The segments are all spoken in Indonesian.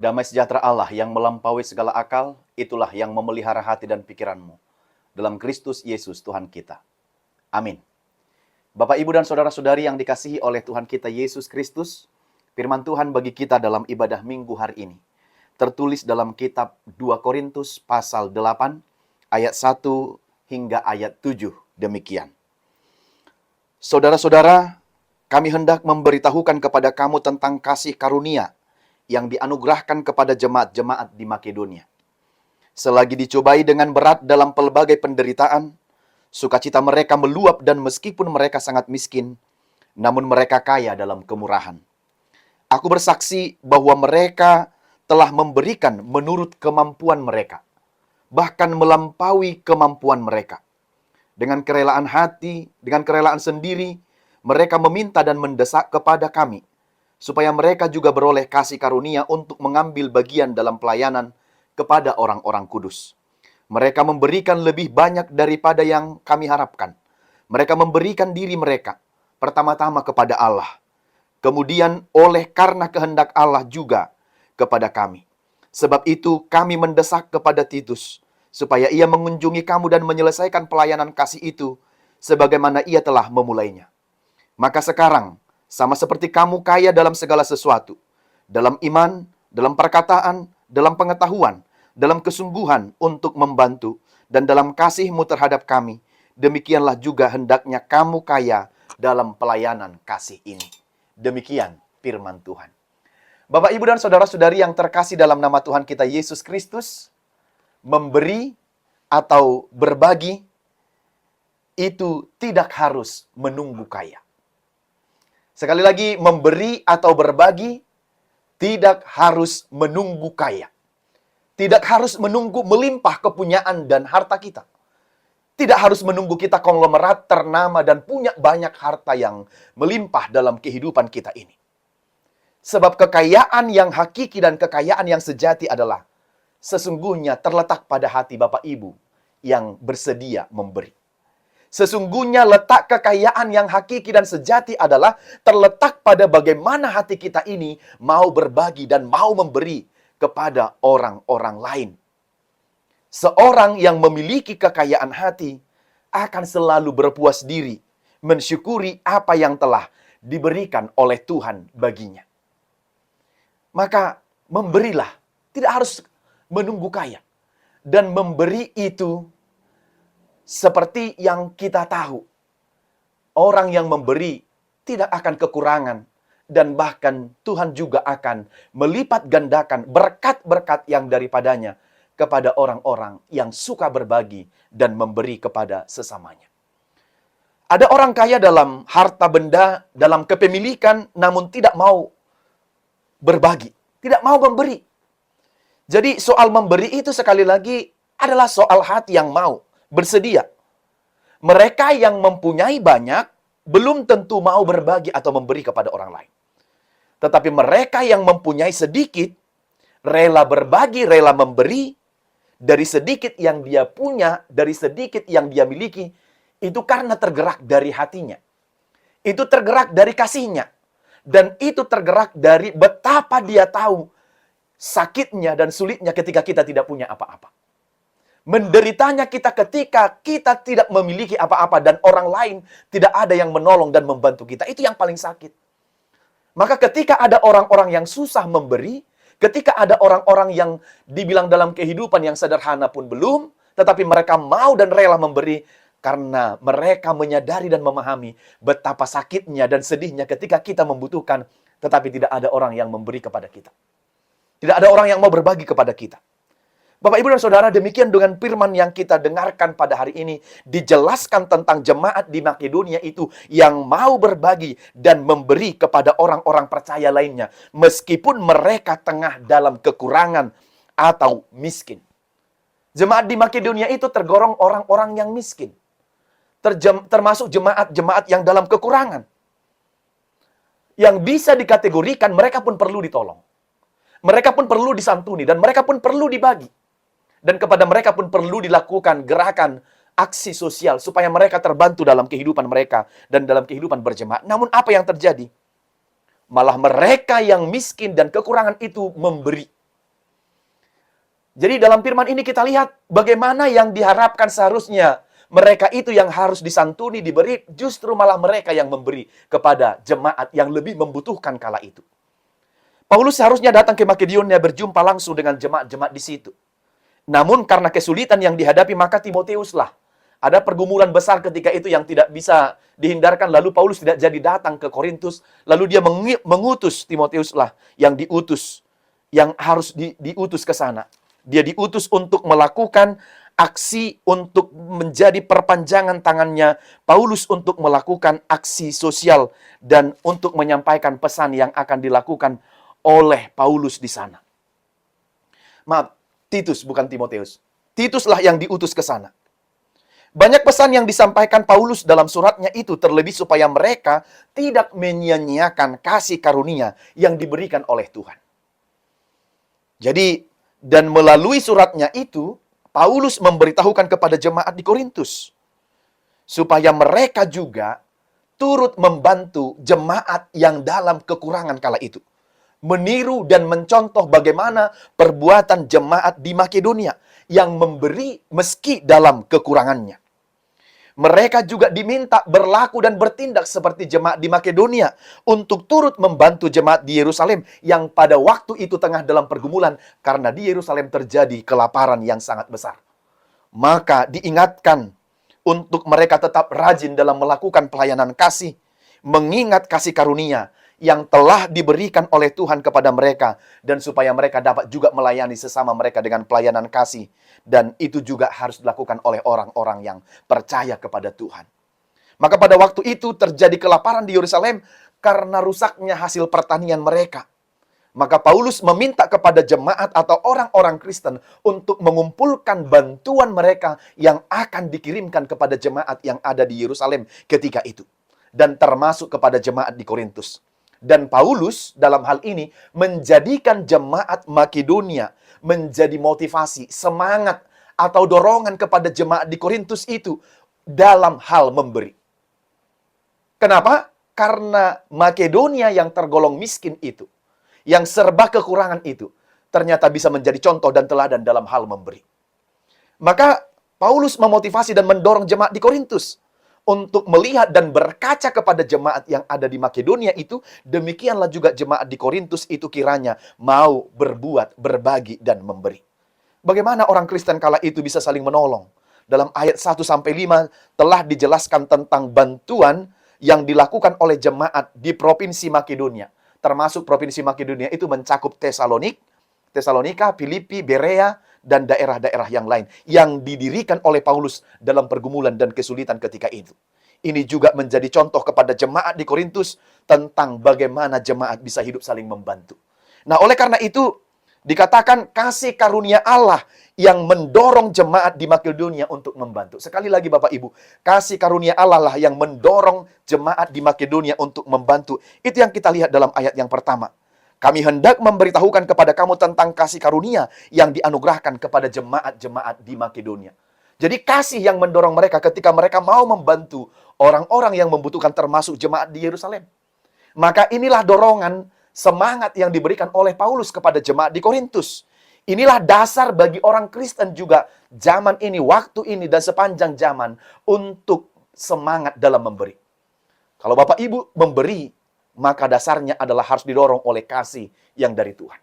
Damai sejahtera Allah yang melampaui segala akal, itulah yang memelihara hati dan pikiranmu. Dalam Kristus Yesus Tuhan kita. Amin. Bapak, Ibu, dan saudara-saudari yang dikasihi oleh Tuhan kita Yesus Kristus, firman Tuhan bagi kita dalam ibadah minggu hari ini tertulis dalam kitab 2 Korintus pasal 8, ayat 1 hingga ayat 7. Demikian. Saudara-saudara, kami hendak memberitahukan kepada kamu tentang kasih karunia yang dianugerahkan kepada jemaat-jemaat di Makedonia. Selagi dicobai dengan berat dalam pelbagai penderitaan, sukacita mereka meluap dan meskipun mereka sangat miskin, namun mereka kaya dalam kemurahan. Aku bersaksi bahwa mereka telah memberikan menurut kemampuan mereka, bahkan melampaui kemampuan mereka. Dengan kerelaan hati, dengan kerelaan sendiri, mereka meminta dan mendesak kepada kami, supaya mereka juga beroleh kasih karunia untuk mengambil bagian dalam pelayanan kepada orang-orang kudus. Mereka memberikan lebih banyak daripada yang kami harapkan. Mereka memberikan diri mereka, pertama-tama kepada Allah, kemudian oleh karena kehendak Allah juga kepada kami. Sebab itu kami mendesak kepada Titus, supaya ia mengunjungi kamu dan menyelesaikan pelayanan kasih itu, sebagaimana ia telah memulainya. Maka sekarang, sama seperti kamu kaya dalam segala sesuatu, dalam iman, dalam perkataan, dalam pengetahuan, dalam kesungguhan untuk membantu, dan dalam kasihmu terhadap kami, demikianlah juga hendaknya kamu kaya dalam pelayanan kasih ini. Demikian firman Tuhan. Bapak, Ibu, dan saudara-saudari yang terkasih dalam nama Tuhan kita Yesus Kristus, memberi atau berbagi itu tidak harus menunggu kaya. Sekali lagi, memberi atau berbagi tidak harus menunggu kaya. Tidak harus menunggu melimpah kepunyaan dan harta kita. Tidak harus menunggu kita konglomerat, ternama, dan punya banyak harta yang melimpah dalam kehidupan kita ini. Sebab kekayaan yang hakiki dan kekayaan yang sejati adalah sesungguhnya terletak pada hati Bapak Ibu yang bersedia memberi. Sesungguhnya letak kekayaan yang hakiki dan sejati adalah terletak pada bagaimana hati kita ini mau berbagi dan mau memberi kepada orang-orang lain. Seorang yang memiliki kekayaan hati akan selalu berpuas diri, mensyukuri apa yang telah diberikan oleh Tuhan baginya. Maka memberilah, tidak harus menunggu kaya. Dan memberi itu seperti yang kita tahu, orang yang memberi tidak akan kekurangan, dan bahkan Tuhan juga akan melipat gandakan berkat-berkat yang daripadanya kepada orang-orang yang suka berbagi dan memberi kepada sesamanya. Ada orang kaya dalam harta benda, dalam kepemilikan, namun tidak mau berbagi, tidak mau memberi. Jadi soal memberi itu sekali lagi adalah soal hati yang mau, bersedia. Mereka yang mempunyai banyak belum tentu mau berbagi atau memberi kepada orang lain. Tetapi mereka yang mempunyai sedikit, rela berbagi, rela memberi dari sedikit yang dia punya, dari sedikit yang dia miliki, itu karena tergerak dari hatinya. Itu tergerak dari kasihnya. Dan itu tergerak dari betapa dia tahu sakitnya dan sulitnya ketika kita tidak punya apa-apa. Menderitanya kita ketika kita tidak memiliki apa-apa dan orang lain tidak ada yang menolong dan membantu kita. Itu yang paling sakit. Maka ketika ada orang-orang yang susah memberi, ketika ada orang-orang yang dibilang dalam kehidupan yang sederhana pun belum, tetapi mereka mau dan rela memberi, karena mereka menyadari dan memahami betapa sakitnya dan sedihnya ketika kita membutuhkan, tetapi tidak ada orang yang memberi kepada kita. Tidak ada orang yang mau berbagi kepada kita. Bapak, Ibu, dan Saudara, demikian dengan firman yang kita dengarkan pada hari ini. Dijelaskan tentang jemaat di Makedonia itu yang mau berbagi dan memberi kepada orang-orang percaya lainnya. Meskipun mereka tengah dalam kekurangan atau miskin. Jemaat di Makedonia itu tergolong orang-orang yang miskin. Termasuk jemaat-jemaat yang dalam kekurangan. Yang bisa dikategorikan mereka pun perlu ditolong. Mereka pun perlu disantuni dan mereka pun perlu dibagi. Dan kepada mereka pun perlu dilakukan gerakan aksi sosial supaya mereka terbantu dalam kehidupan mereka dan dalam kehidupan berjemaat. Namun apa yang terjadi? Malah mereka yang miskin dan kekurangan itu memberi. Jadi dalam firman ini kita lihat bagaimana yang diharapkan seharusnya mereka itu yang harus disantuni, diberi, justru malah mereka yang memberi kepada jemaat yang lebih membutuhkan kala itu. Paulus seharusnya datang ke Makedonia berjumpa langsung dengan jemaat-jemaat di situ. Namun karena kesulitan yang dihadapi, maka Timotiuslah. Ada pergumulan besar ketika itu yang tidak bisa dihindarkan. Lalu Paulus tidak jadi datang ke Korintus. Lalu dia mengutus Timotiuslah yang diutus, yang harus diutus ke sana. Dia diutus untuk melakukan aksi, untuk menjadi perpanjangan tangannya Paulus untuk melakukan aksi sosial dan untuk menyampaikan pesan yang akan dilakukan oleh Paulus di sana. Maaf, Titus bukan Timotius. Tituslah yang diutus ke sana. Banyak pesan yang disampaikan Paulus dalam suratnya itu, terlebih supaya mereka tidak menyia-nyiakan kasih karunia yang diberikan oleh Tuhan. Jadi, dan melalui suratnya itu, Paulus memberitahukan kepada jemaat di Korintus, supaya mereka juga turut membantu jemaat yang dalam kekurangan kala itu. Meniru dan mencontoh bagaimana perbuatan jemaat di Makedonia yang memberi meski dalam kekurangannya. Mereka juga diminta berlaku dan bertindak seperti jemaat di Makedonia untuk turut membantu jemaat di Yerusalem yang pada waktu itu tengah dalam pergumulan karena di Yerusalem terjadi kelaparan yang sangat besar. Maka diingatkan untuk mereka tetap rajin dalam melakukan pelayanan kasih, mengingat kasih karunia yang telah diberikan oleh Tuhan kepada mereka, dan supaya mereka dapat juga melayani sesama mereka dengan pelayanan kasih. Dan itu juga harus dilakukan oleh orang-orang yang percaya kepada Tuhan. Maka pada waktu itu terjadi kelaparan di Yerusalem karena rusaknya hasil pertanian mereka. Maka Paulus meminta kepada jemaat atau orang-orang Kristen untuk mengumpulkan bantuan mereka yang akan dikirimkan kepada jemaat yang ada di Yerusalem ketika itu. Dan termasuk kepada jemaat di Korintus. Dan Paulus dalam hal ini menjadikan jemaat Makedonia menjadi motivasi, semangat, atau dorongan kepada jemaat di Korintus itu dalam hal memberi. Kenapa? Karena Makedonia yang tergolong miskin itu, yang serba kekurangan itu, ternyata bisa menjadi contoh dan teladan dalam hal memberi. Maka Paulus memotivasi dan mendorong jemaat di Korintus untuk melihat dan berkaca kepada jemaat yang ada di Makedonia itu, demikianlah juga jemaat di Korintus itu kiranya mau berbuat, berbagi, dan memberi. Bagaimana orang Kristen kala itu bisa saling menolong? Dalam ayat 1-5 telah dijelaskan tentang bantuan yang dilakukan oleh jemaat di Provinsi Makedonia. Termasuk Provinsi Makedonia itu mencakup Tesalonika, Filipi, Berea, dan daerah-daerah yang lain yang didirikan oleh Paulus dalam pergumulan dan kesulitan ketika itu. Ini juga menjadi contoh kepada jemaat di Korintus tentang bagaimana jemaat bisa hidup saling membantu. Nah, oleh karena itu dikatakan kasih karunia Allah yang mendorong jemaat di Makedonia untuk membantu. Sekali lagi Bapak Ibu, kasih karunia Allah lah yang mendorong jemaat di Makedonia untuk membantu. Itu yang kita lihat dalam ayat yang pertama. Kami hendak memberitahukan kepada kamu tentang kasih karunia yang dianugerahkan kepada jemaat-jemaat di Makedonia. Jadi kasih yang mendorong mereka ketika mereka mau membantu orang-orang yang membutuhkan, termasuk jemaat di Yerusalem. Maka inilah dorongan semangat yang diberikan oleh Paulus kepada jemaat di Korintus. Inilah dasar bagi orang Kristen juga zaman ini, waktu ini, dan sepanjang zaman untuk semangat dalam memberi. Kalau Bapak Ibu memberi, maka dasarnya adalah harus didorong oleh kasih yang dari Tuhan.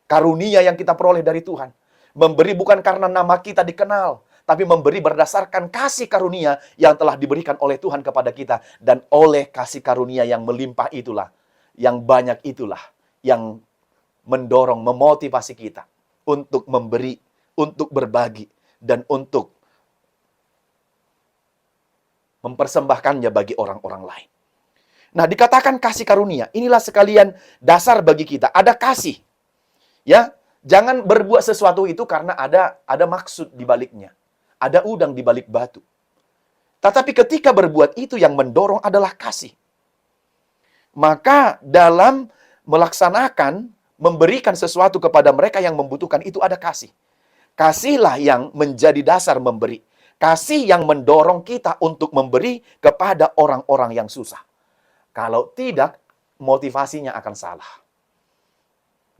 Karunia yang kita peroleh dari Tuhan. Memberi bukan karena nama kita dikenal, tapi memberi berdasarkan kasih karunia yang telah diberikan oleh Tuhan kepada kita. Dan oleh kasih karunia yang melimpah itulah, yang banyak itulah, yang mendorong, memotivasi kita untuk memberi, untuk berbagi, dan untuk mempersembahkannya bagi orang-orang lain. Nah, dikatakan kasih karunia. Inilah sekalian dasar bagi kita. Ada kasih. Ya, jangan berbuat sesuatu itu karena ada maksud di baliknya. Ada udang di balik batu. Tetapi ketika berbuat itu yang mendorong adalah kasih. Maka dalam melaksanakan, memberikan sesuatu kepada mereka yang membutuhkan itu ada kasih. Kasihlah yang menjadi dasar memberi. Kasih yang mendorong kita untuk memberi kepada orang-orang yang susah. Kalau tidak, motivasinya akan salah.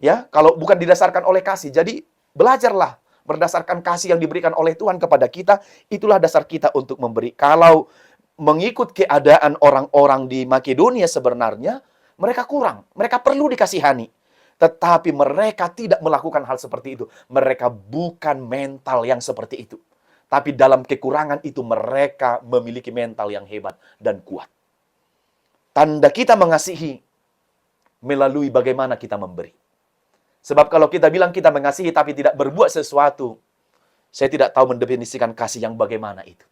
Ya, kalau bukan didasarkan oleh kasih. Jadi, belajarlah berdasarkan kasih yang diberikan oleh Tuhan kepada kita, itulah dasar kita untuk memberi. Kalau mengikut keadaan orang-orang di Makedonia sebenarnya, mereka kurang. Mereka perlu dikasihani. Tetapi mereka tidak melakukan hal seperti itu. Mereka bukan mental yang seperti itu. Tapi dalam kekurangan itu mereka memiliki mental yang hebat dan kuat. Tanda kita mengasihi melalui bagaimana kita memberi. Sebab kalau kita bilang kita mengasihi tapi tidak berbuat sesuatu, saya tidak tahu mendefinisikan kasih yang bagaimana itu.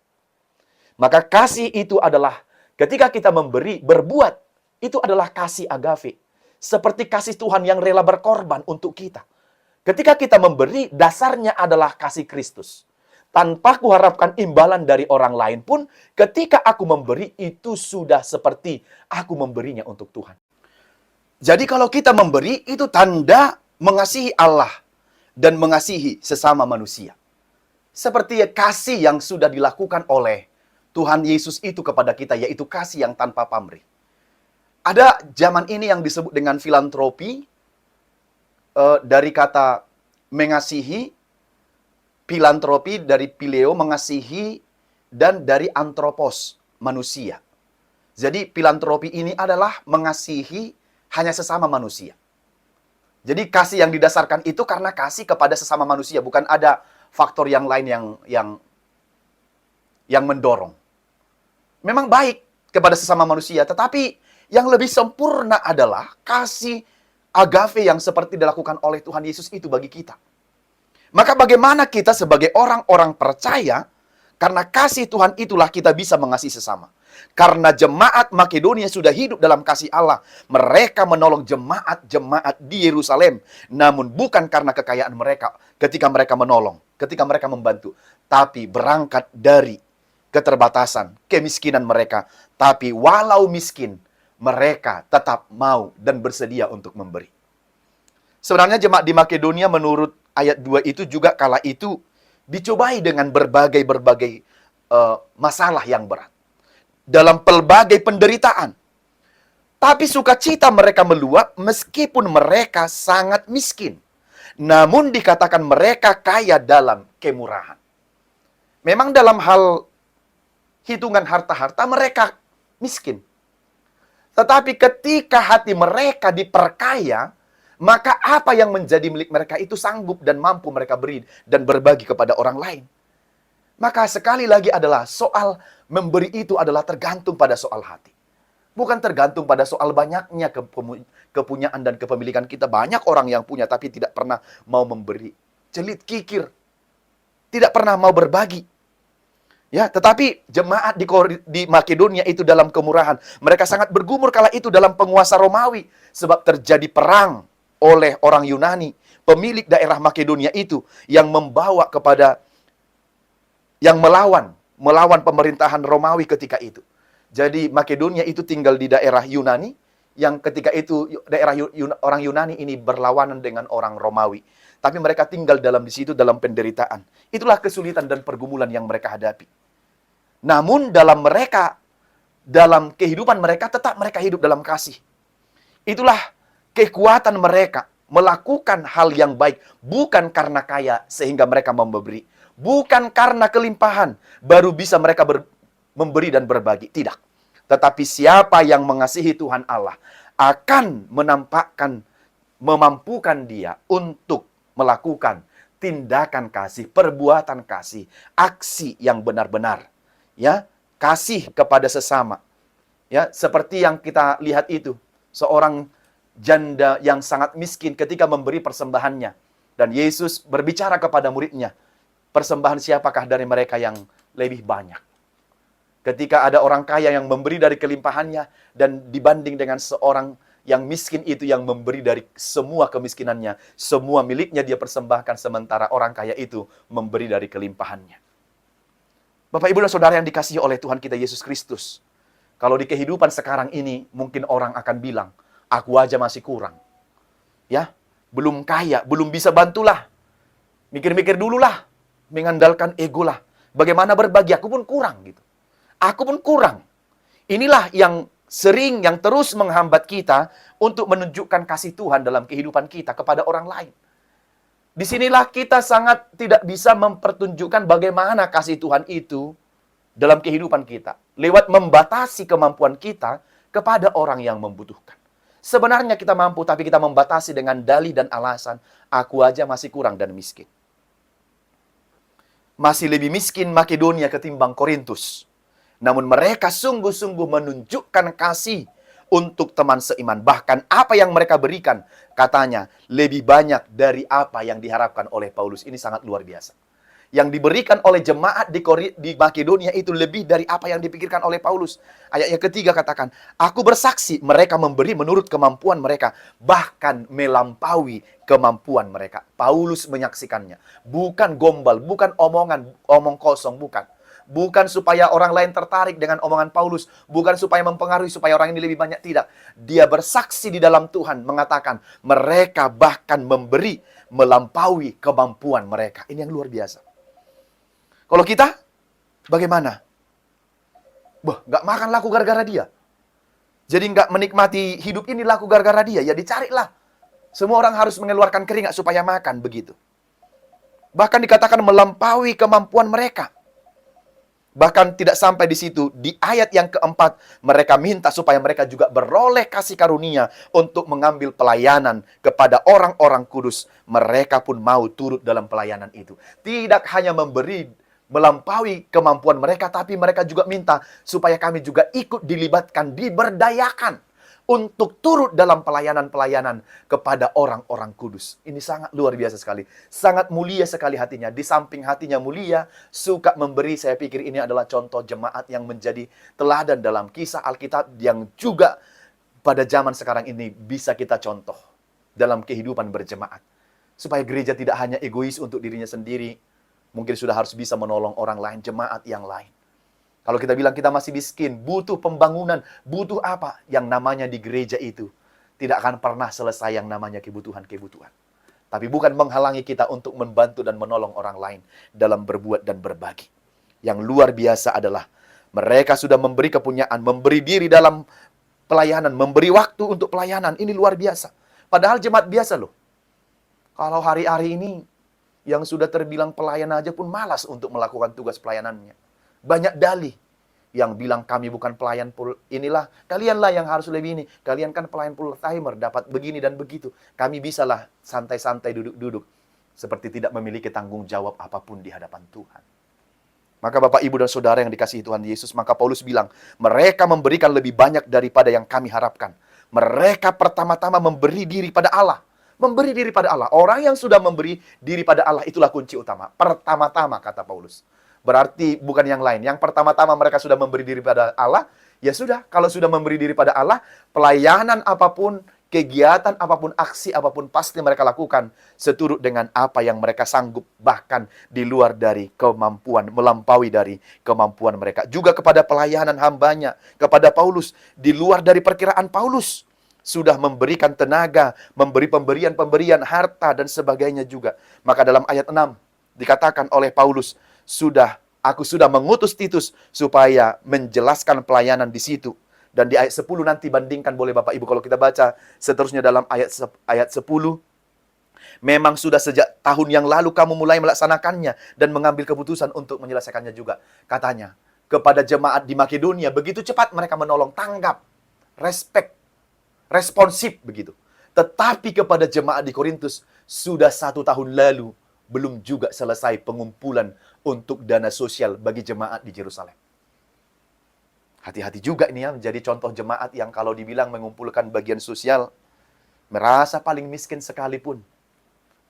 Maka kasih itu adalah ketika kita memberi, berbuat, itu adalah kasih agape. Seperti kasih Tuhan yang rela berkorban untuk kita. Ketika kita memberi, dasarnya adalah kasih Kristus. Tanpa kuharapkan imbalan dari orang lain pun, ketika aku memberi, itu sudah seperti aku memberinya untuk Tuhan. Jadi kalau kita memberi, itu tanda mengasihi Allah dan mengasihi sesama manusia. Seperti kasih yang sudah dilakukan oleh Tuhan Yesus itu kepada kita, yaitu kasih yang tanpa pamrih. Ada zaman ini yang disebut dengan filantropi, dari kata mengasihi, filantropi dari phileo, mengasihi, dan dari anthropos, manusia. Jadi filantropi ini adalah mengasihi hanya sesama manusia. Jadi kasih yang didasarkan itu karena kasih kepada sesama manusia, bukan ada faktor yang lain yang mendorong. Memang baik kepada sesama manusia, tetapi yang lebih sempurna adalah kasih agape yang seperti dilakukan oleh Tuhan Yesus itu bagi kita. Maka bagaimana kita sebagai orang-orang percaya, karena kasih Tuhan itulah kita bisa mengasihi sesama. Karena jemaat Makedonia sudah hidup dalam kasih Allah. Mereka menolong jemaat-jemaat di Yerusalem. Namun bukan karena kekayaan mereka ketika mereka menolong, ketika mereka membantu. Tapi berangkat dari keterbatasan, kemiskinan mereka. Tapi walau miskin, mereka tetap mau dan bersedia untuk memberi. Sebenarnya jemaat di Makedonia menurut ayat 2 itu juga kala itu dicobai dengan berbagai masalah yang berat. Dalam pelbagai penderitaan. Tapi sukacita mereka meluap meskipun mereka sangat miskin. Namun dikatakan mereka kaya dalam kemurahan. Memang dalam hal hitungan harta-harta mereka miskin. Tetapi ketika hati mereka diperkaya, maka apa yang menjadi milik mereka itu sanggup dan mampu mereka beri dan berbagi kepada orang lain. Maka sekali lagi adalah soal memberi itu adalah tergantung pada soal hati. Bukan tergantung pada soal banyaknya kepunyaan dan kepemilikan kita. Banyak orang yang punya tapi tidak pernah mau memberi. Celit kikir. Tidak pernah mau berbagi. Ya, tetapi jemaat di Makedonia itu dalam kemurahan. Mereka sangat bergumul kala itu dalam penguasa Romawi. Sebab terjadi perang oleh orang Yunani. Pemilik daerah Makedonia itu yang membawa kepada yang melawan pemerintahan Romawi ketika itu. Jadi Makedonia itu tinggal di daerah Yunani, yang ketika itu daerah orang Yunani ini berlawanan dengan orang Romawi. Tapi mereka tinggal di situ dalam penderitaan. Itulah kesulitan dan pergumulan yang mereka hadapi. Namun dalam kehidupan mereka tetap mereka hidup dalam kasih. Itulah kekuatan mereka melakukan hal yang baik, bukan karena kaya sehingga mereka memberi. Bukan karena kelimpahan, baru bisa mereka memberi dan berbagi. Tidak. Tetapi siapa yang mengasihi Tuhan Allah, akan memampukan dia untuk melakukan tindakan kasih, perbuatan kasih, aksi yang benar-benar. Ya, kasih kepada sesama. Ya, seperti yang kita lihat itu. Seorang janda yang sangat miskin ketika memberi persembahannya. Dan Yesus berbicara kepada muridnya, persembahan siapakah dari mereka yang lebih banyak? Ketika ada orang kaya yang memberi dari kelimpahannya dan dibanding dengan seorang yang miskin itu yang memberi dari semua kemiskinannya, semua miliknya dia persembahkan, sementara orang kaya itu memberi dari kelimpahannya. Bapak, Ibu, dan Saudara yang dikasihi oleh Tuhan kita Yesus Kristus, kalau di kehidupan sekarang ini mungkin orang akan bilang, aku aja masih kurang. Ya, belum kaya, belum bisa bantulah. Mikir-mikir dululah. Mengandalkan ego lah. Bagaimana berbagi? Aku pun kurang gitu. Aku pun kurang. Inilah yang terus menghambat kita untuk menunjukkan kasih Tuhan dalam kehidupan kita kepada orang lain. Disinilah kita sangat tidak bisa mempertunjukkan bagaimana kasih Tuhan itu dalam kehidupan kita. Lewat membatasi kemampuan kita kepada orang yang membutuhkan. Sebenarnya kita mampu, tapi kita membatasi dengan dalih dan alasan, aku aja masih kurang dan miskin. Masih lebih miskin Makedonia ketimbang Korintus. Namun mereka sungguh-sungguh menunjukkan kasih untuk teman seiman. Bahkan apa yang mereka berikan, katanya, lebih banyak dari apa yang diharapkan oleh Paulus. Ini sangat luar biasa. Yang diberikan oleh jemaat di Makedonia itu lebih dari apa yang dipikirkan oleh Paulus. Ayat yang ketiga katakan, aku bersaksi mereka memberi menurut kemampuan mereka, bahkan melampaui kemampuan mereka. Paulus menyaksikannya. Bukan gombal, bukan omong kosong, bukan. Bukan supaya orang lain tertarik dengan omongan Paulus. Bukan supaya mempengaruhi supaya orang ini lebih banyak. Tidak. Dia bersaksi di dalam Tuhan mengatakan mereka bahkan memberi melampaui kemampuan mereka. Ini yang luar biasa. Kalau kita, bagaimana? Nggak makan laku gara-gara dia. Jadi nggak menikmati hidup ini laku gara-gara dia. Ya dicarilah. Semua orang harus mengeluarkan keringat supaya makan, begitu. Bahkan dikatakan melampaui kemampuan mereka. Bahkan tidak sampai di situ. Di ayat yang keempat, mereka minta supaya mereka juga beroleh kasih karunia untuk mengambil pelayanan kepada orang-orang kudus. Mereka pun mau turut dalam pelayanan itu. Tidak hanya memberi melampaui kemampuan mereka, tapi mereka juga minta supaya kami juga ikut dilibatkan, diberdayakan untuk turut dalam pelayanan-pelayanan kepada orang-orang kudus. Ini sangat luar biasa sekali. Sangat mulia sekali hatinya. Di samping hatinya mulia, suka memberi. Saya pikir ini adalah contoh jemaat yang menjadi teladan dalam kisah Alkitab yang juga pada zaman sekarang ini bisa kita contoh dalam kehidupan berjemaat. Supaya gereja tidak hanya egois untuk dirinya sendiri, mungkin sudah harus bisa menolong orang lain, jemaat yang lain. Kalau kita bilang kita masih miskin, butuh pembangunan, butuh apa? Yang namanya di gereja itu tidak akan pernah selesai yang namanya kebutuhan-kebutuhan. Tapi bukan menghalangi kita untuk membantu dan menolong orang lain dalam berbuat dan berbagi. Yang luar biasa adalah mereka sudah memberi kepunyaan, memberi diri dalam pelayanan, memberi waktu untuk pelayanan. Ini luar biasa. Padahal jemaat biasa loh. Kalau hari-hari ini yang sudah terbilang pelayan aja pun malas untuk melakukan tugas pelayanannya. Banyak dalih yang bilang kami bukan pelayan inilah, kalianlah yang harus lebih ini. Kalian kan pelayan full timer, dapat begini dan begitu. Kami bisalah santai-santai duduk-duduk. Seperti tidak memiliki tanggung jawab apapun di hadapan Tuhan. Maka Bapak, Ibu, dan Saudara yang dikasihi Tuhan Yesus, maka Paulus bilang, mereka memberikan lebih banyak daripada yang kami harapkan. Mereka pertama-tama memberi diri pada Allah. Memberi diri pada Allah. Orang yang sudah memberi diri pada Allah, itulah kunci utama. Pertama-tama, kata Paulus. Berarti bukan yang lain. Yang pertama-tama mereka sudah memberi diri pada Allah, ya sudah. Kalau sudah memberi diri pada Allah, pelayanan apapun, kegiatan apapun, aksi apapun, pasti mereka lakukan seturut dengan apa yang mereka sanggup. Bahkan di luar dari kemampuan, melampaui dari kemampuan mereka. Juga kepada pelayanan hambanya, kepada Paulus, di luar dari perkiraan Paulus. Sudah memberikan tenaga, memberi pemberian-pemberian, harta, dan sebagainya juga. Maka dalam ayat 6, dikatakan oleh Paulus, aku sudah mengutus Titus supaya menjelaskan pelayanan di situ. Dan di ayat 10 nanti bandingkan, boleh Bapak Ibu kalau kita baca seterusnya dalam ayat 10. Memang sudah sejak tahun yang lalu kamu mulai melaksanakannya dan mengambil keputusan untuk menyelesaikannya juga. Katanya, kepada jemaat di Makedonia, begitu cepat mereka menolong, tanggap, responsif begitu. Tetapi kepada jemaat di Korintus, sudah 1 tahun lalu, belum juga selesai pengumpulan untuk dana sosial bagi jemaat di Yerusalem. Hati-hati juga ini ya, menjadi contoh jemaat yang kalau dibilang mengumpulkan bagian sosial, merasa paling miskin sekalipun.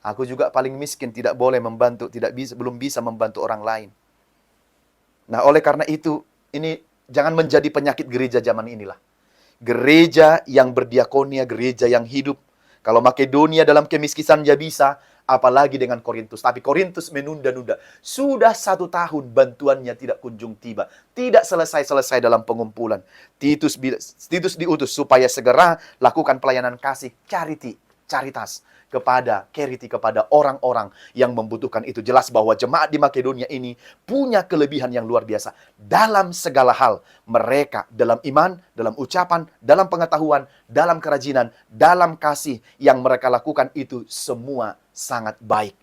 Aku juga paling miskin, tidak boleh membantu, belum bisa membantu orang lain. Nah, oleh karena itu, ini jangan menjadi penyakit gereja zaman inilah. Gereja yang berdiakonia, gereja yang hidup. Kalau Makedonia dalam kemiskinan ya bisa, apalagi dengan Korintus. Tapi Korintus menunda-nunda. Sudah 1 tahun bantuannya tidak kunjung tiba. Tidak selesai-selesai dalam pengumpulan. Titus diutus supaya segera lakukan pelayanan kasih, caritas kepada orang-orang yang membutuhkan itu. Jelas bahwa jemaat di Makedonia ini punya kelebihan yang luar biasa. Dalam segala hal, mereka dalam iman, dalam ucapan, dalam pengetahuan, dalam kerajinan, dalam kasih yang mereka lakukan itu semua sangat baik.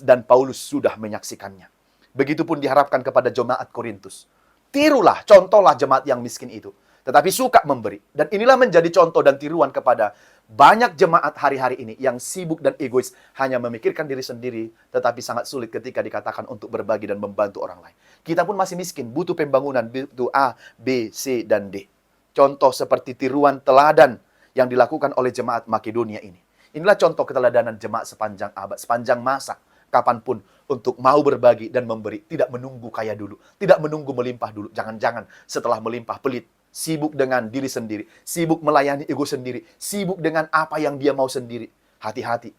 Dan Paulus sudah menyaksikannya. Begitupun diharapkan kepada jemaat Korintus. Tirulah, contohlah jemaat yang miskin itu. Tetapi suka memberi. Dan inilah menjadi contoh dan tiruan kepada banyak jemaat hari-hari ini yang sibuk dan egois, hanya memikirkan diri sendiri, tetapi sangat sulit ketika dikatakan untuk berbagi dan membantu orang lain. Kita pun masih miskin, butuh pembangunan, butuh A, B, C, dan D. Contoh seperti tiruan teladan yang dilakukan oleh jemaat Makedonia ini. Inilah contoh keteladanan jemaat sepanjang abad, sepanjang masa, kapanpun, untuk mau berbagi dan memberi. Tidak menunggu kaya dulu, tidak menunggu melimpah dulu. Jangan-jangan setelah melimpah pelit, sibuk dengan diri sendiri, sibuk melayani ego sendiri, sibuk dengan apa yang dia mau sendiri. Hati-hati.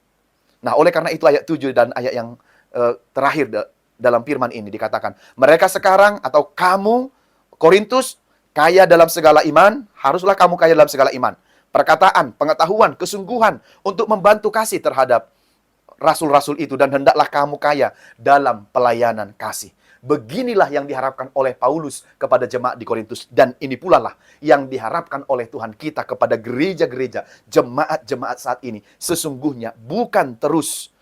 Nah, oleh karena itu ayat 7 dan ayat yang terakhir dalam firman ini dikatakan, mereka sekarang atau kamu, Korintus, kaya dalam segala iman, haruslah kamu kaya dalam segala iman. Perkataan, pengetahuan, kesungguhan untuk membantu kasih terhadap rasul-rasul itu, dan hendaklah kamu kaya dalam pelayanan kasih. Beginilah yang diharapkan oleh Paulus kepada jemaat di Korintus. Dan ini pula lah yang diharapkan oleh Tuhan kita kepada gereja-gereja, jemaat-jemaat saat ini. Sesungguhnya bukan terus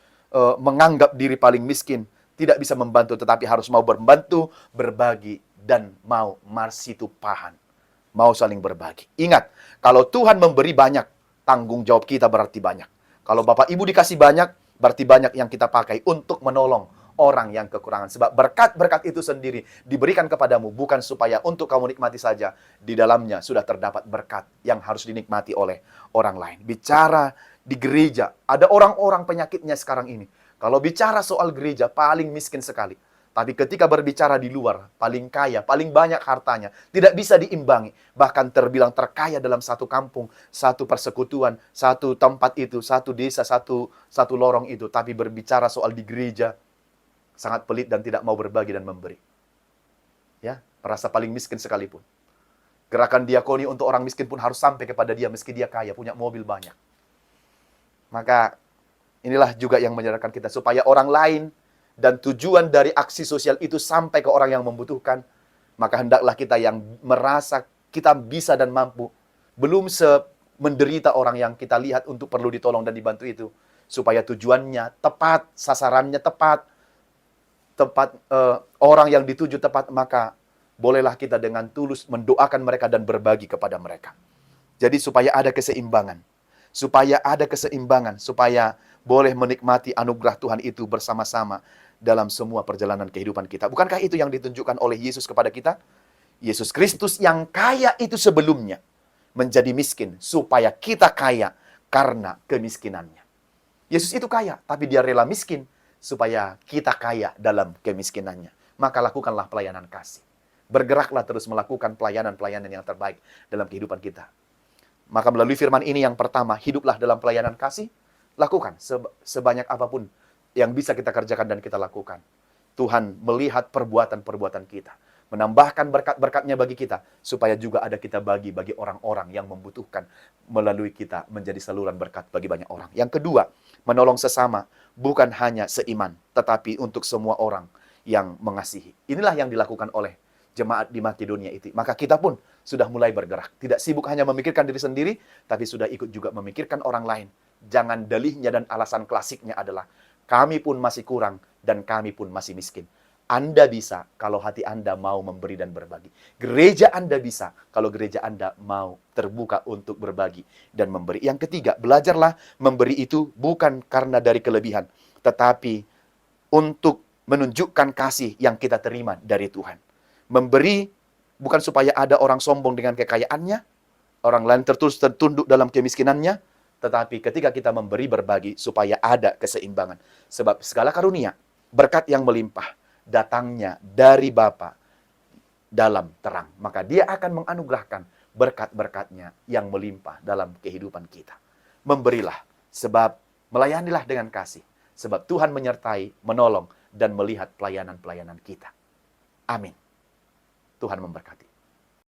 menganggap diri paling miskin, tidak bisa membantu, tetapi harus mau membantu, berbagi, dan mau marsitupahan. Mau saling berbagi. Ingat, kalau Tuhan memberi banyak, tanggung jawab kita berarti banyak. Kalau Bapak Ibu dikasih banyak, berarti banyak yang kita pakai untuk menolong orang yang kekurangan. Sebab berkat-berkat itu sendiri diberikan kepadamu bukan supaya untuk kamu nikmati saja. Di dalamnya sudah terdapat berkat yang harus dinikmati oleh orang lain. Bicara di gereja, ada orang-orang penyakitnya sekarang ini. Kalau bicara soal gereja, paling miskin sekali. Tapi ketika berbicara di luar, paling kaya, paling banyak hartanya. Tidak bisa diimbangi. Bahkan terbilang terkaya dalam satu kampung, satu persekutuan, satu tempat itu, satu desa, satu lorong itu. Tapi berbicara soal di gereja, sangat pelit dan tidak mau berbagi dan memberi. Ya, merasa paling miskin sekalipun. Gerakan diakoni untuk orang miskin pun harus sampai kepada dia meski dia kaya, punya mobil banyak. Maka inilah juga yang menyadarkan kita supaya orang lain dan tujuan dari aksi sosial itu sampai ke orang yang membutuhkan. Maka hendaklah kita yang merasa kita bisa dan mampu, belum menderita orang yang kita lihat untuk perlu ditolong dan dibantu itu, supaya tujuannya tepat, sasarannya tepat, orang yang dituju tepat, maka bolehlah kita dengan tulus mendoakan mereka dan berbagi kepada mereka. Jadi supaya ada keseimbangan. Supaya boleh menikmati anugerah Tuhan itu bersama-sama dalam semua perjalanan kehidupan kita. Bukankah itu yang ditunjukkan oleh Yesus kepada kita? Yesus Kristus yang kaya itu sebelumnya menjadi miskin supaya kita kaya karena kemiskinannya. Yesus itu kaya, tapi dia rela miskin supaya kita kaya dalam kemiskinannya. Maka lakukanlah pelayanan kasih. Bergeraklah terus melakukan pelayanan-pelayanan yang terbaik dalam kehidupan kita. Maka melalui firman ini yang pertama, hiduplah dalam pelayanan kasih. Lakukan sebanyak apapun yang bisa kita kerjakan dan kita lakukan. Tuhan melihat perbuatan-perbuatan kita. Menambahkan berkat-berkatnya bagi kita. Supaya juga ada kita bagi orang-orang yang membutuhkan. Melalui kita menjadi saluran berkat bagi banyak orang. Yang kedua, menolong sesama. Bukan hanya seiman, tetapi untuk semua orang yang mengasihi. Inilah yang dilakukan oleh jemaat di Makedonia itu. Maka kita pun sudah mulai bergerak. Tidak sibuk hanya memikirkan diri sendiri, tapi sudah ikut juga memikirkan orang lain. Jangan dalihnya dan alasan klasiknya adalah, kami pun masih kurang dan kami pun masih miskin. Anda bisa kalau hati Anda mau memberi dan berbagi. Gereja Anda bisa kalau gereja Anda mau terbuka untuk berbagi dan memberi. Yang ketiga, belajarlah memberi itu bukan karena dari kelebihan, tetapi untuk menunjukkan kasih yang kita terima dari Tuhan. Memberi bukan supaya ada orang sombong dengan kekayaannya, orang lain tertunduk dalam kemiskinannya, tetapi ketika kita memberi berbagi supaya ada keseimbangan. Sebab segala karunia, berkat yang melimpah, datangnya dari Bapa dalam terang. Maka dia akan menganugerahkan berkat-berkatnya yang melimpah dalam kehidupan kita. Memberilah, sebab melayanilah dengan kasih. Sebab Tuhan menyertai, menolong, dan melihat pelayanan-pelayanan kita. Amin. Tuhan memberkati.